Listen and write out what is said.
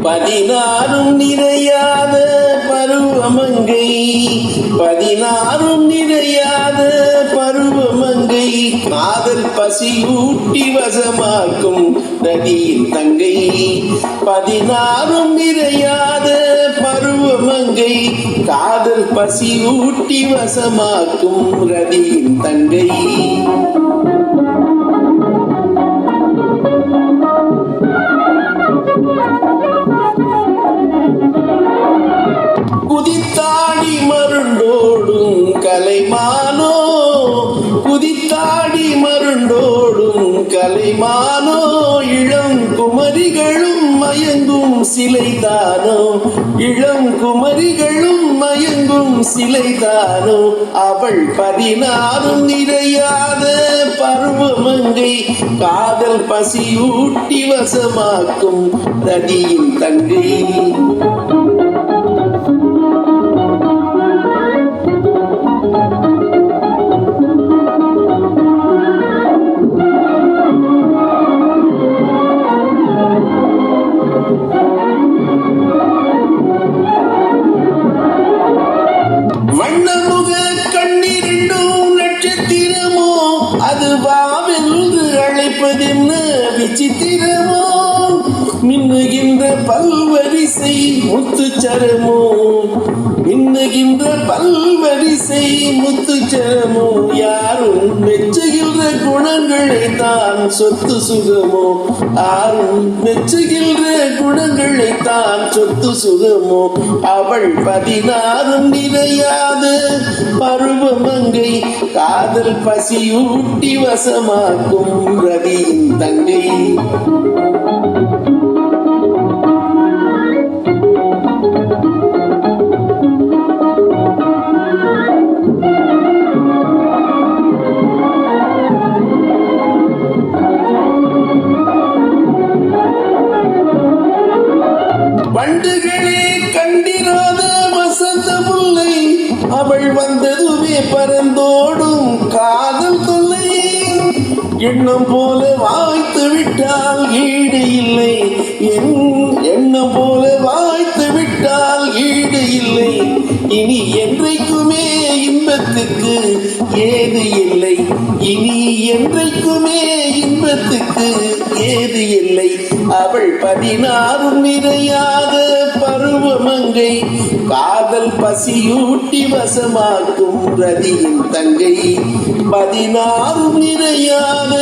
பதினாறும் நிறையாத பருவமங்கை, பதினாறும் நிறையாத பருவமங்கை, காதல் பசியூட்டி வசமாக்கும் நதியின் தங்கை. பதினாறும் நிறையாத பருவமங்கை, காதல் பசியூட்டி வசமாக்கும் ரதியின் தங்கை. குதித்தாடி மருண்டோடும் கலைமானோ, குதித்தாடி மருண்டோடும் கலைமானோ, இளம் குமரிகளும் மயங்கும் சிலைதானோ, இளம் குமரிகளும் மயங்கும் சிலைதானோ. அவள் பதினாறும் நிறையாத பருவமங்கை, காதல் பசியூட்டி வசமாக்கும் ரதியின் தங்கை. வண்ணமுக கண்ணிரண்டும் நட்சத்திரமோ, அது வாவென்று அழைப்பதென்ன விசித்திரமோ, மின்னுகின்ற பல்வரிசை முத்துச்சரமோ, மின்னுகின்ற பல்வரிசை முத்துச்சரமோ. யாரும் மெச்சுகின்ற குணங்களை தான் சொத்து சுகமோ, யாரும் மெச்சுகின்ற குணங்களை தான் சொத்து சுகமோ. அவள் பதினாறும் நிறையாத பருவமங்கை, காதல் பசியூட்டி வசமாக்கும் ரதியின் தங்கை. வண்டுகளே கண்டிராத வசந்த முல்லை, அவள் வந்ததுமே பறந்தோடும் காதல் தொல்லை. எண்ணம் போல வாய்த்து விட்டால் ஈடு இல்லை, எண்ணம் போல வாய்த்து விட்டால் ஈடு இல்லை. இனி என்றைக்குமே இன்பத்துக்கு ஏது இல்லை, இனி என்றைக்குமே இன்பத்துக்கு ஏது இல்லை. அவள் பதினாறும் நிறையாத பருவமங்கை, காதல் பசியூட்டி வசமாக்கும் ரதியின் தங்கை. பதினாறும் நிறையாத